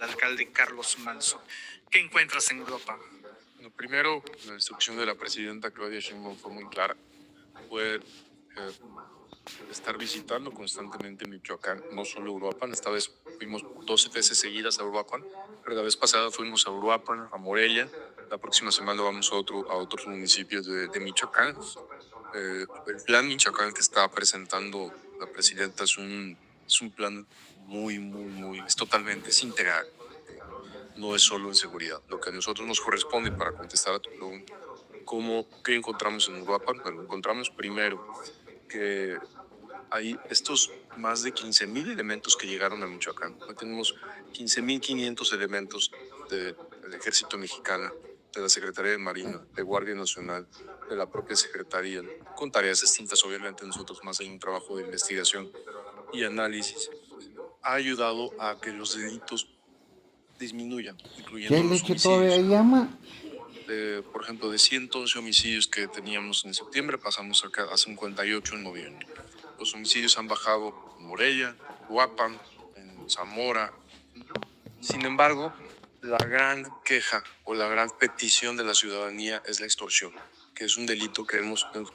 el alcalde Carlos Manso. ¿Qué encuentras en Europa? Lo primero, la instrucción de la presidenta Claudia Sheinbaum fue muy clara. Fue estar visitando constantemente Michoacán, no solo Uruapan. Esta vez fuimos 12 veces seguidas a Uruapan, pero la vez pasada fuimos a Uruapan, a Morelia. La próxima semana vamos a otros municipios de Michoacán. El plan Michoacán que está presentando la presidenta es un plan es totalmente, es integral. No es solo en seguridad. Lo que a nosotros nos corresponde para contestar a tu pregunta, ¿qué encontramos en Uruapan? Bueno, encontramos primero que hay estos más de 15,000 elementos que llegaron a Michoacán. Hoy tenemos 15,500 elementos del Ejército Mexicano, de la Secretaría de Marina, de Guardia Nacional, de la propia Secretaría, con tareas distintas. Obviamente nosotros más en un trabajo de investigación y análisis. Ha ayudado a que los delitos disminuyan, ¿Qué incluyendo los leche todavía homicidios. llama? Por ejemplo, de 111 homicidios que teníamos en septiembre, pasamos a 58 en noviembre. Los homicidios han bajado en Morelia, Uruapan, en Zamora. Sin embargo, la gran queja o la gran petición de la ciudadanía es la extorsión, que es un delito que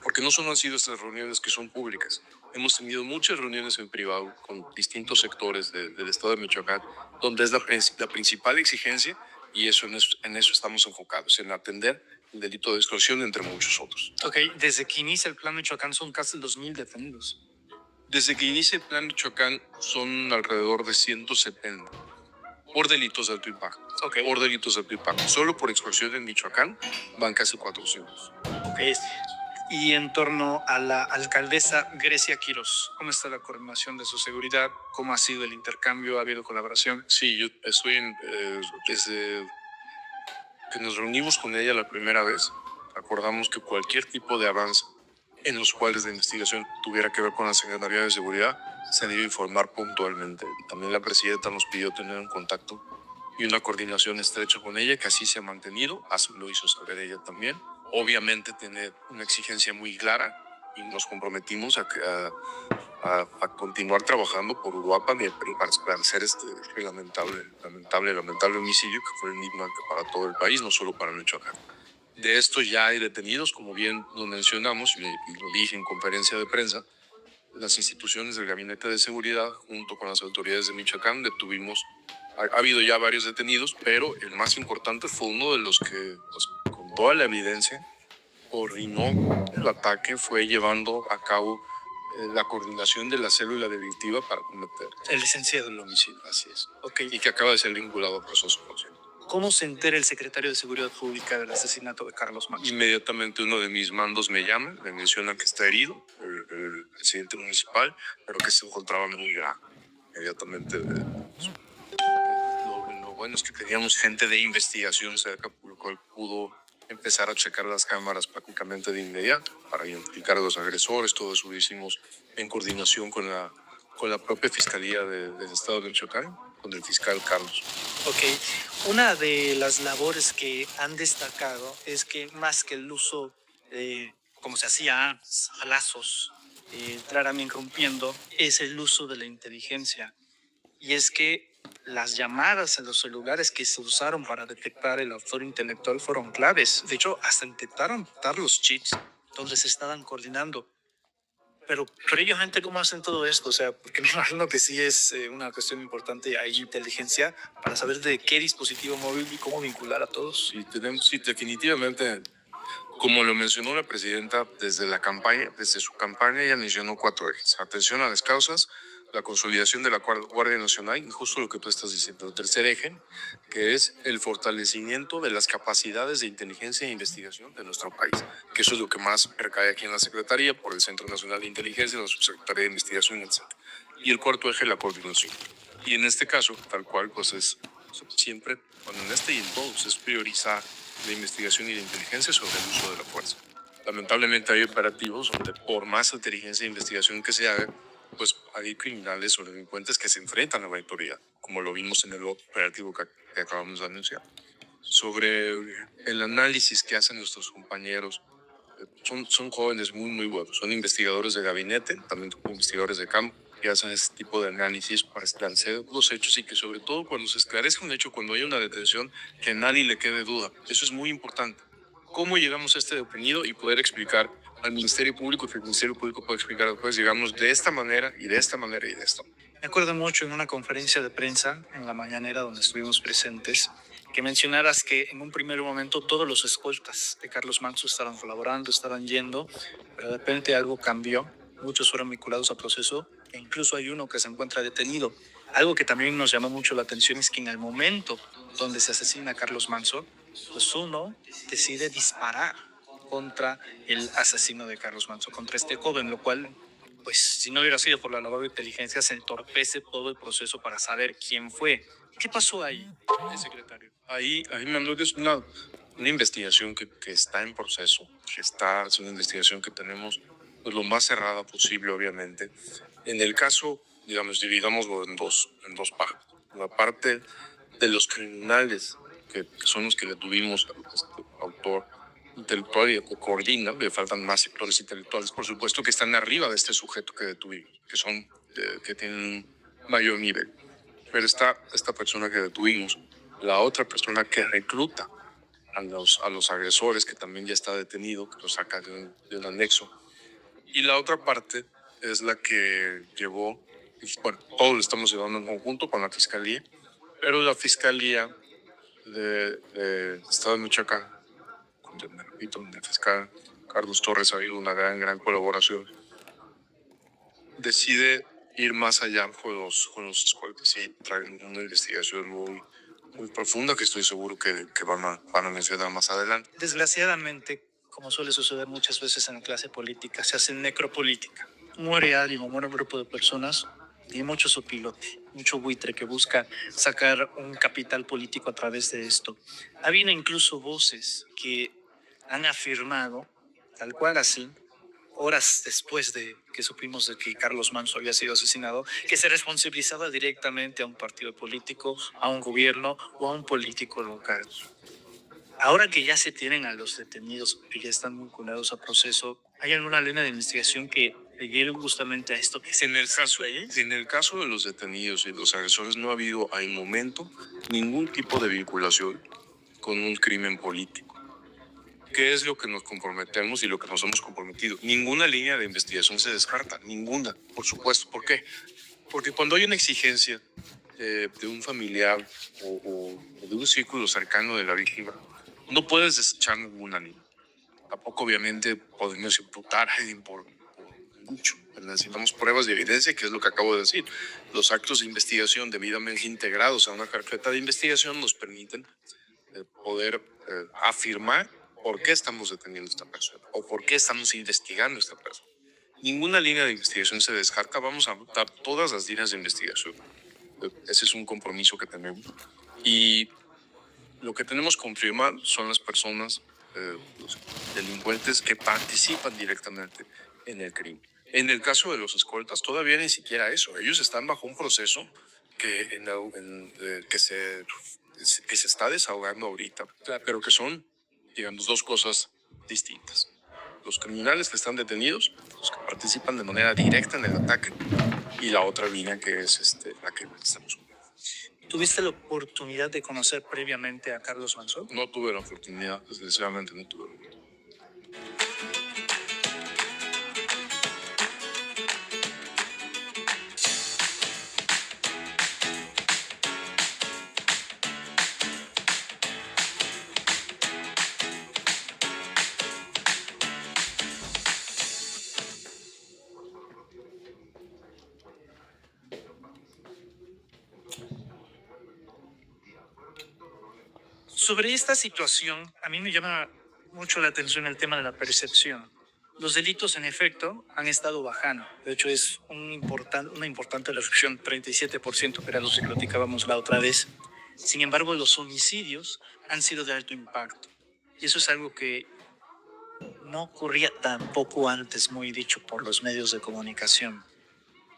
porque no solo han sido estas reuniones que son públicas, hemos tenido muchas reuniones en privado con distintos sectores del estado de Michoacán, donde es la principal exigencia, y en eso estamos enfocados, en atender el delito de extorsión, entre muchos otros. Ok, desde que inicia el plan Michoacán son casi 2,000 detenidos. Desde que inicia el plan Michoacán son alrededor de 170 por delitos de alto impacto. Ok. Por delitos de alto impacto. Solo por extorsión en Michoacán van casi 400. Ok. Y en torno a la alcaldesa Grecia Quirós, ¿cómo está la coordinación de su seguridad? ¿Cómo ha sido el intercambio? ¿Ha habido colaboración? Sí, yo estoy desde que nos reunimos con ella la primera vez, acordamos que cualquier tipo de avance en los cuales la investigación tuviera que ver con la Secretaría de Seguridad se debe informar puntualmente. También la presidenta nos pidió tener un contacto y una coordinación estrecha con ella, que así se ha mantenido, así lo hizo saber ella también. Obviamente tiene una exigencia muy clara y nos comprometimos a continuar trabajando por Uruapan y para esclarecer este lamentable homicidio que fue enigma para todo el país, no solo para Michoacán. De esto ya hay detenidos, como bien lo mencionamos y lo dije en conferencia de prensa. Las instituciones del Gabinete de Seguridad, junto con las autoridades de Michoacán, ha habido ya varios detenidos, pero el más importante fue uno de los que, con toda la evidencia, coordinó el ataque, fue llevando a cabo la coordinación de la célula delictiva para cometer El licenciado. el homicidio. Así es. Ok. Y que acaba de ser vinculado a proceso conocido. ¿Cómo se entera el secretario de Seguridad Pública del asesinato de Carlos Manso? Inmediatamente uno de mis mandos me llama, me menciona que está herido, el presidente municipal, pero que se encontraba muy grave. Inmediatamente, lo bueno es que teníamos gente de investigación cerca, por lo cual pudo empezar a checar las cámaras prácticamente de inmediato para identificar a los agresores. Todo eso lo hicimos en coordinación con la propia Fiscalía del Estado de Michoacán, con el fiscal Carlos. Ok, una de las labores que han destacado es que más que el uso, como se hacía antes, balazos, claramente rompiendo, es el uso de la inteligencia. Y es que las llamadas a los celulares que se usaron para detectar el autor intelectual fueron claves. De hecho, hasta intentaron detectar los cheats donde se estaban coordinando. Pero ellos, gente, ¿cómo hacen todo esto? O sea, porque me imagino que sí es una cuestión importante. Hay inteligencia para saber de qué dispositivo móvil y cómo vincular a todos. Sí, definitivamente, como lo mencionó la presidenta desde su campaña, ella mencionó 4 ejes: atención a las causas, la consolidación de la Guardia Nacional y justo lo que tú estás diciendo, el tercer eje, que es el fortalecimiento de las capacidades de inteligencia e investigación de nuestro país, que eso es lo que más recae aquí en la Secretaría, por el Centro Nacional de Inteligencia, la Subsecretaría de Investigación, etc. Y el cuarto eje, la coordinación. Y en este caso, tal cual, pues es siempre, bueno, en este y en todos, es priorizar la investigación y la inteligencia sobre el uso de la fuerza. Lamentablemente hay operativos donde por más inteligencia e investigación que se haga, pues hay criminales o delincuentes que se enfrentan a la autoridad, como lo vimos en el operativo que acabamos de anunciar. Sobre el análisis que hacen nuestros compañeros, son jóvenes muy buenos, son investigadores de gabinete, también investigadores de campo, que hacen este tipo de análisis para esclarecer los hechos y que sobre todo cuando se esclarezca un hecho, cuando hay una detención, que a nadie le quede duda. Eso es muy importante. ¿Cómo llegamos a este detenido? Y poder explicar al Ministerio Público, que el Ministerio Público puede explicar después, llegamos de esta manera y de esta manera y de esta. Me acuerdo mucho en una conferencia de prensa en la mañanera donde estuvimos presentes que mencionaras que en un primer momento todos los escoltas de Carlos Manso estaban colaborando, estaban yendo, pero de repente algo cambió, muchos fueron vinculados al proceso e incluso hay uno que se encuentra detenido. Algo que también nos llamó mucho la atención es que en el momento donde se asesina a Carlos Manso, pues uno decide disparar contra el asesino de Carlos Manso, contra este joven, lo cual pues si no hubiera sido por la labor de inteligencia, se entorpece todo el proceso para saber quién fue. ¿Qué pasó ahí, secretario? Ahí Manuel, es una investigación que está en proceso, es una investigación que tenemos pues, lo más cerrada posible, obviamente. En el caso, digamos, dividámoslo en dos partes. La parte de los criminales, que son los que detuvimos al autor intelectual y que coordina, le faltan más sectores intelectuales, por supuesto, que están arriba de este sujeto que detuvimos, que tienen un mayor nivel. Pero está esta persona que detuvimos, la otra persona que recluta a los agresores, que también ya está detenido, que lo saca de un anexo. Y la otra parte es la que llevó, bueno, todos lo estamos llevando en conjunto con la Fiscalía, pero la Fiscalía de Estado de Michoacán, repito, el fiscal Carlos Torres, ha habido una gran colaboración, decide ir más allá con los escoltas y traen una investigación muy profunda que estoy seguro que van a mencionar más adelante. Desgraciadamente, como suele suceder muchas veces en la clase política, se hace necropolítica. Muere alguien o muere un grupo de personas y hay mucho sopilote, mucho buitre que busca sacar un capital político a través de esto. Había incluso voces que han afirmado, tal cual así, horas después de que supimos de que Carlos Manso había sido asesinado, que se responsabilizaba directamente a un partido político, a un gobierno o a un político local. Ahora que ya se tienen a los detenidos que ya están vinculados a proceso, ¿hay alguna línea de investigación que llegue justamente a esto que se En el caso de los detenidos y los agresores no ha habido al momento ningún tipo de vinculación con un crimen político. ¿Qué es lo que nos comprometemos y lo que nos hemos comprometido? Ninguna línea de investigación se descarta, ninguna, por supuesto. ¿Por qué? Porque cuando hay una exigencia de un familiar o de un círculo cercano de la víctima, no puedes desechar ninguna línea. Tampoco, obviamente, podemos imputar a alguien por mucho. Necesitamos pruebas y evidencia, que es lo que acabo de decir. Los actos de investigación debidamente integrados a una carpeta de investigación nos permiten poder afirmar por qué estamos deteniendo a esta persona o por qué estamos investigando a esta persona. Ninguna línea de investigación se descarta, vamos a adoptar todas las líneas de investigación. Ese es un compromiso que tenemos. Y lo que tenemos que confirmar son las personas, los delincuentes que participan directamente en el crimen. En el caso de los escoltas, todavía ni siquiera eso. Ellos están bajo un proceso que se está desahogando ahorita, pero que son, digamos, dos cosas distintas. Los criminales que están detenidos, los que participan de manera directa en el ataque, y la otra línea que es la que estamos. ¿Tuviste la oportunidad de conocer previamente a Carlos Manso? No tuve la oportunidad, desgraciadamente no tuve la oportunidad. Sobre esta situación, a mí me llama mucho la atención el tema de la percepción. Los delitos, en efecto, han estado bajando. De hecho, es una importante reducción, 37%, que era lo que platicábamos la otra vez. Sin embargo, los homicidios han sido de alto impacto. Y eso es algo que no ocurría tampoco antes, muy dicho por los medios de comunicación.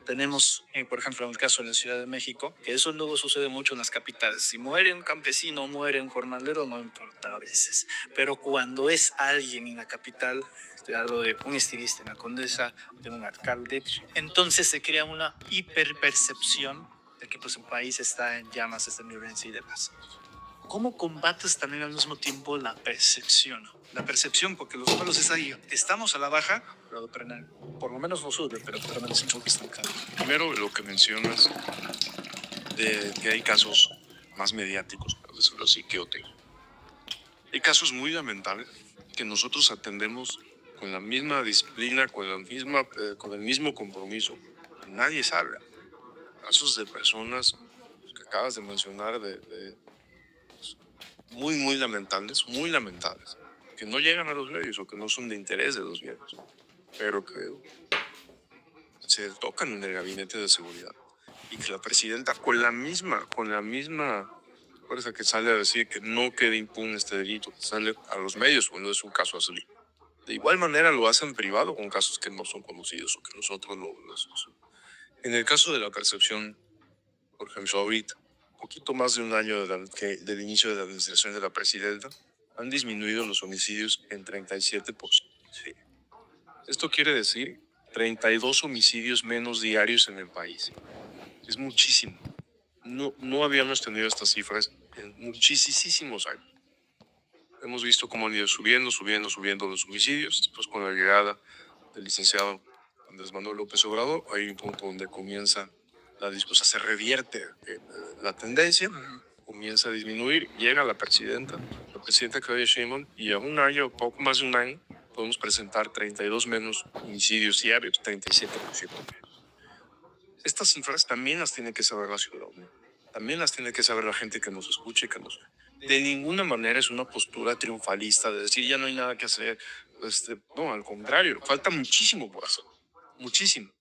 Tenemos, por ejemplo, en el caso de la Ciudad de México, que eso luego sucede mucho en las capitales. Si muere un campesino, muere un jornalero, no importa a veces. Pero cuando es alguien en la capital, estoy hablando de un estilista en la Condesa, de un alcalde, entonces se crea una hiperpercepción de que pues, el país está en llamas, está en violencia y demás. ¿Cómo combates también al mismo tiempo la percepción? La percepción, porque los números es ahí. Estamos a la baja, pero por lo menos no sube, pero permanece un poco estancado. Primero, lo que mencionas de que hay casos más mediáticos, por decirlo así, que OT. Hay casos muy lamentables que nosotros atendemos con la misma disciplina, con el mismo compromiso. Nadie sabe. Casos de personas que acabas de mencionar muy lamentables, que no llegan a los medios o que no son de interés de los medios, pero que se tocan en el gabinete de seguridad y que la presidenta con la misma fuerza que sale a decir que no quede impune este delito, que sale a los medios cuando es un caso así. De igual manera lo hacen privado con casos que no son conocidos o que nosotros no conocemos. En el caso de la percepción, por ejemplo, ahorita, poquito más de un año del inicio de la administración de la presidenta, han disminuido los homicidios en 37%. Sí. Esto quiere decir 32 homicidios menos diarios en el país. Es muchísimo. No habíamos tenido estas cifras en muchísimos años. Hemos visto cómo han ido subiendo los homicidios. Después, con la llegada del licenciado Andrés Manuel López Obrador, hay un punto donde comienza se revierte la tendencia, comienza a disminuir, llega la presidenta Claudia Sheinbaum, y a un año, poco más de un año, podemos presentar 32 menos homicidios diarios, 37% menos. Estas cifras también las tiene que saber la ciudadanía, también las tiene que saber la gente que nos escucha y que nos... De ninguna manera es una postura triunfalista de decir ya no hay nada que hacer. No, al contrario, falta muchísimo por hacer, muchísimo.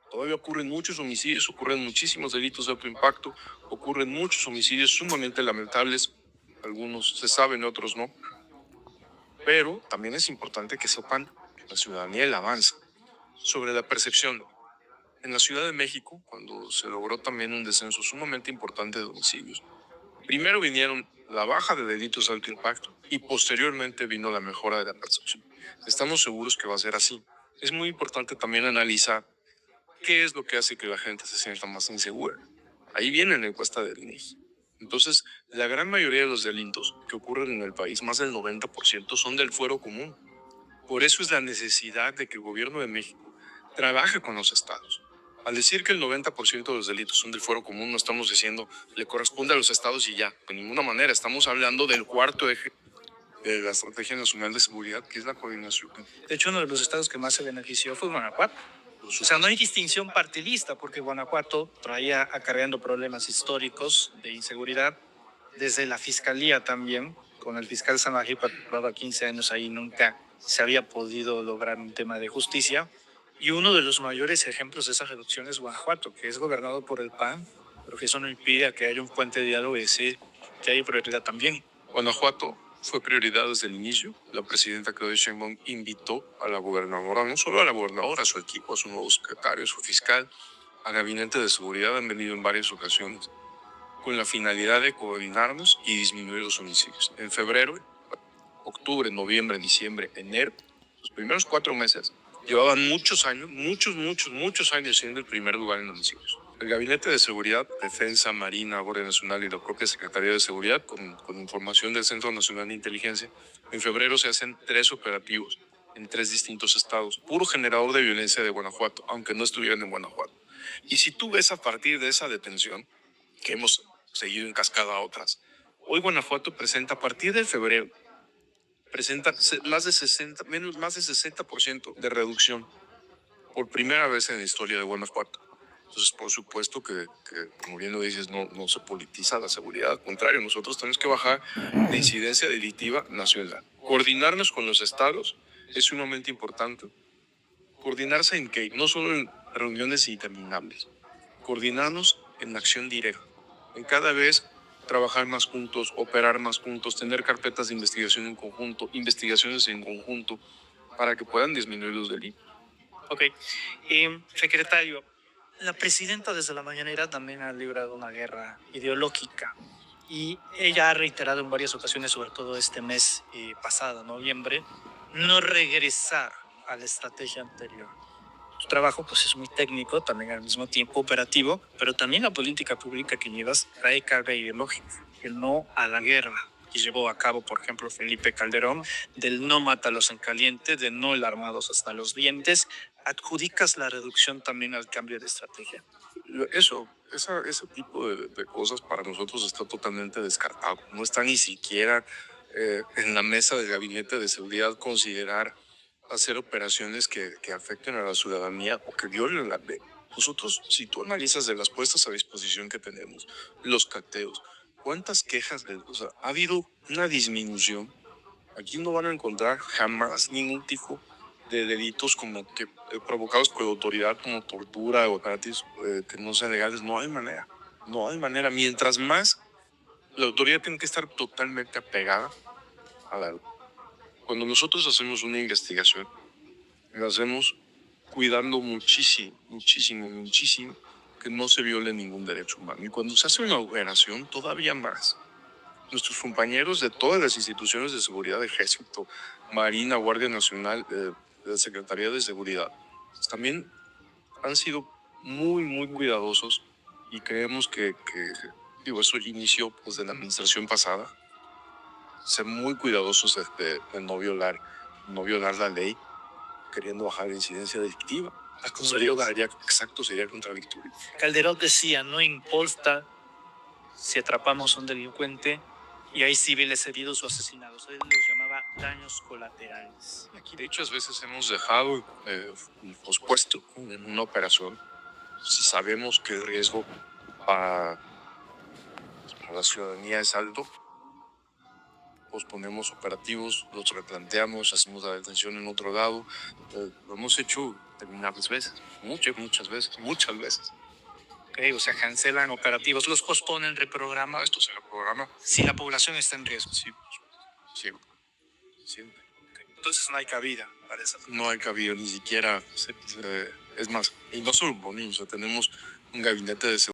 Todavía ocurren muchos homicidios, ocurren muchísimos delitos de alto impacto, ocurren muchos homicidios sumamente lamentables, algunos se saben, otros no. Pero también es importante que sepan que la ciudadanía el avanza. Sobre la percepción, en la Ciudad de México, cuando se logró también un descenso sumamente importante de homicidios, primero vinieron la baja de delitos de alto impacto y posteriormente vino la mejora de la percepción. Estamos seguros que va a ser así. Es muy importante también analizar qué es lo que hace que la gente se sienta más insegura. Ahí viene la encuesta del INEGI. Entonces, la gran mayoría de los delitos que ocurren en el país, más del 90%, son del fuero común. Por eso es la necesidad de que el gobierno de México trabaje con los estados. Al decir que el 90% de los delitos son del fuero común, no estamos diciendo le corresponde a los estados y ya. De ninguna manera. Estamos hablando del cuarto eje de la Estrategia Nacional de Seguridad, que es la coordinación. De hecho, uno de los estados que más se benefició fue Guanajuato. O sea, no hay distinción partidista porque Guanajuato traía acarreando problemas históricos de inseguridad desde la fiscalía también. Con el fiscal Samajipa, llevaba 15 años ahí, nunca se había podido lograr un tema de justicia. Y uno de los mayores ejemplos de esa reducción es Guanajuato, que es gobernado por el PAN, pero que eso no impide que haya un puente de diálogo y decir que hay prioridad también. Guanajuato fue prioridad desde el inicio. La presidenta Claudia Sheinbaum invitó a la gobernadora, no solo a la gobernadora, a su equipo, a su nuevo secretario, a su fiscal, al gabinete de seguridad. Han venido en varias ocasiones con la finalidad de coordinarnos y disminuir los homicidios. En febrero, octubre, noviembre, diciembre, enero, los primeros 4 meses, llevaban muchos años siendo el primer lugar en homicidios. El Gabinete de Seguridad, Defensa, Marina, Guardia Nacional y la propia Secretaría de Seguridad, con información del Centro Nacional de Inteligencia, en febrero se hacen 3 operativos en 3 distintos estados, puro generador de violencia de Guanajuato, aunque no estuvieran en Guanajuato. Y si tú ves a partir de esa detención, que hemos seguido en cascada a otras, hoy Guanajuato presenta a partir de febrero, presenta más de 60% de reducción por primera vez en la historia de Guanajuato. Entonces, por supuesto que como bien lo dices, no se politiza la seguridad. Al contrario, nosotros tenemos que bajar la incidencia delictiva nacional. Coordinarnos con los estados es sumamente importante. Coordinarse en qué? No solo en reuniones interminables. Coordinarnos en acción directa. En cada vez trabajar más juntos, operar más juntos, tener carpetas de investigación en conjunto, investigaciones en conjunto, para que puedan disminuir los delitos. Ok. Secretario, La presidenta desde la mañanera también ha librado una guerra ideológica y ella ha reiterado en varias ocasiones, sobre todo este mes pasado, noviembre, no regresar a la estrategia anterior. Tu trabajo pues es muy técnico, también al mismo tiempo operativo, pero también la política pública que llevas trae carga ideológica, el no a la guerra que llevó a cabo, por ejemplo, Felipe Calderón, del no mátalos en caliente, de no el armados hasta los dientes, adjudicas la reducción también al cambio de estrategia. Ese tipo de cosas para nosotros está totalmente descartado. No está ni siquiera en la mesa del gabinete de seguridad considerar hacer operaciones que afecten a la ciudadanía o que violen la ley. Nosotros, si tú analizas de las puestas a disposición que tenemos, los cateos, ¿cuántas quejas? O sea, ha habido una disminución. Aquí no van a encontrar jamás ningún tipo de delitos como que provocados por la autoridad, como tortura o gratis, que no sean legales. No hay manera. No hay manera. Mientras más, la autoridad tiene que estar totalmente apegada a la ley. Cuando nosotros hacemos una investigación, la hacemos cuidando muchísimo, muchísimo, muchísimo que no se viole ningún derecho humano. Y cuando se hace una operación, todavía más. Nuestros compañeros de todas las instituciones de seguridad, Ejército, Marina, Guardia Nacional, la Secretaría de Seguridad, pues también han sido muy, muy cuidadosos y creemos digo, eso inició pues de la administración pasada, ser muy cuidadosos de no violar la ley, queriendo bajar la incidencia delictiva. Sería contradictorio. Calderón decía, no importa si atrapamos a un delincuente y hay civiles heridos o asesinados. Él los llamaba daños colaterales. Aquí, de hecho, a veces hemos dejado pospuesto en una operación si sabemos que el riesgo para la ciudadanía es alto. Posponemos operativos, los replanteamos, hacemos la detención en otro lado. Lo hemos hecho determinadas veces, muchas veces. Okay, o sea, cancelan operativos, los posponen, reprograman. Esto se reprograma. Si la población está en riesgo. Sí, siempre. Entonces no hay cabida para eso. No hay cabida, ni siquiera. Es más, y no solo ponemos, tenemos un gabinete de seguridad